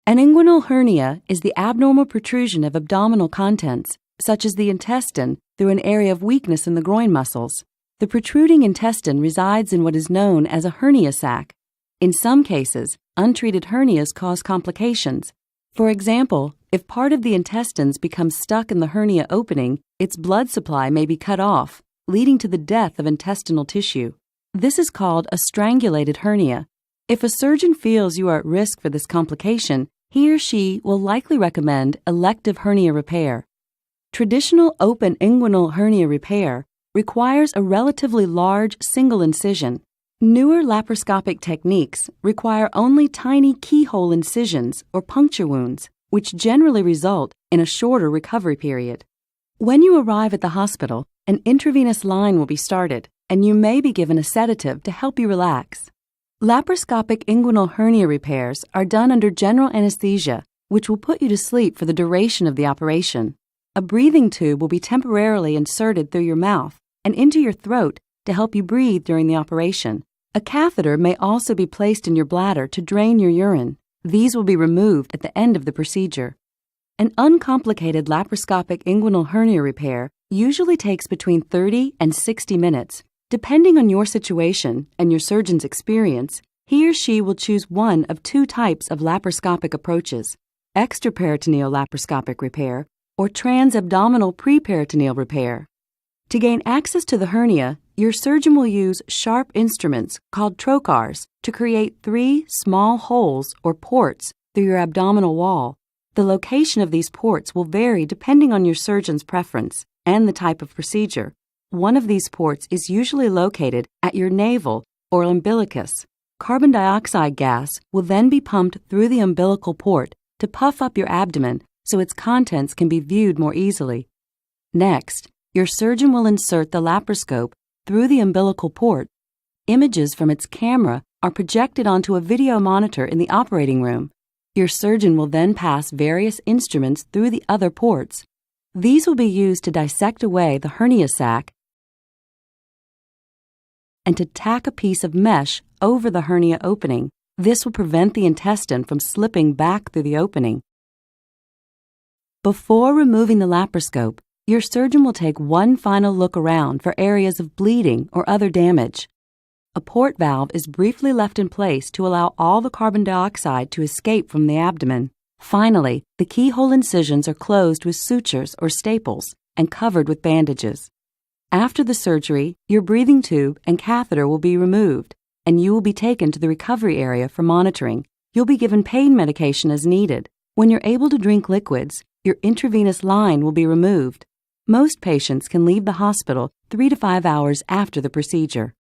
An inguinal hernia is the abnormal protrusion of abdominal contents, such as the intestine, through an area of weakness in the groin muscles. The protruding intestine resides in what is known as a hernia sac. In some cases, untreated hernias cause complications. For example, if part of the intestines becomes stuck in the hernia opening, its blood supply may be cut off, leading to the death of intestinal tissue. This is called a strangulated hernia. If a surgeon feels you are at risk for this complication, he or she will likely recommend elective hernia repair. Traditional open inguinal hernia repair requires a relatively large single incision. Newer laparoscopic techniques require only tiny keyhole incisions or puncture wounds, which generally result in a shorter recovery period. When you arrive at the hospital, an intravenous line will be started, and you may be given a sedative to help you relax. Laparoscopic inguinal hernia repairs are done under general anesthesia, which will put you to sleep for the duration of the operation. A breathing tube will be temporarily inserted through your mouth and into your throat to help you breathe during the operation. A catheter may also be placed in your bladder to drain your urine. These will be removed at the end of the procedure. An uncomplicated laparoscopic inguinal hernia repair usually takes between 30 and 60 minutes. Depending on your situation and your surgeon's experience, he or she will choose one of two types of laparoscopic approaches: extraperitoneal laparoscopic repair or transabdominal preperitoneal repair. To gain access to the hernia, your surgeon will use sharp instruments called trocars to create 3 small holes or ports through your abdominal wall. The location of these ports will vary depending on your surgeon's preference and the type of procedure. One of these ports is usually located at your navel or umbilicus. Carbon dioxide gas will then be pumped through the umbilical port to puff up your abdomen so its contents can be viewed more easily. Next, your surgeon will insert the laparoscope through the umbilical port. Images from its camera are projected onto a video monitor in the operating room. Your surgeon will then pass various instruments through the other ports. These will be used to dissect away the hernia sac and to tack a piece of mesh over the hernia opening. This will prevent the intestine from slipping back through the opening. Before removing the laparoscope, your surgeon will take one final look around for areas of bleeding or other damage. A port valve is briefly left in place to allow all the carbon dioxide to escape from the abdomen. Finally, the keyhole incisions are closed with sutures or staples and covered with bandages. After the surgery, your breathing tube and catheter will be removed, and you will be taken to the recovery area for monitoring. You'll be given pain medication as needed. When you're able to drink liquids, your intravenous line will be removed. Most patients can leave the hospital 3 to 5 hours after the procedure.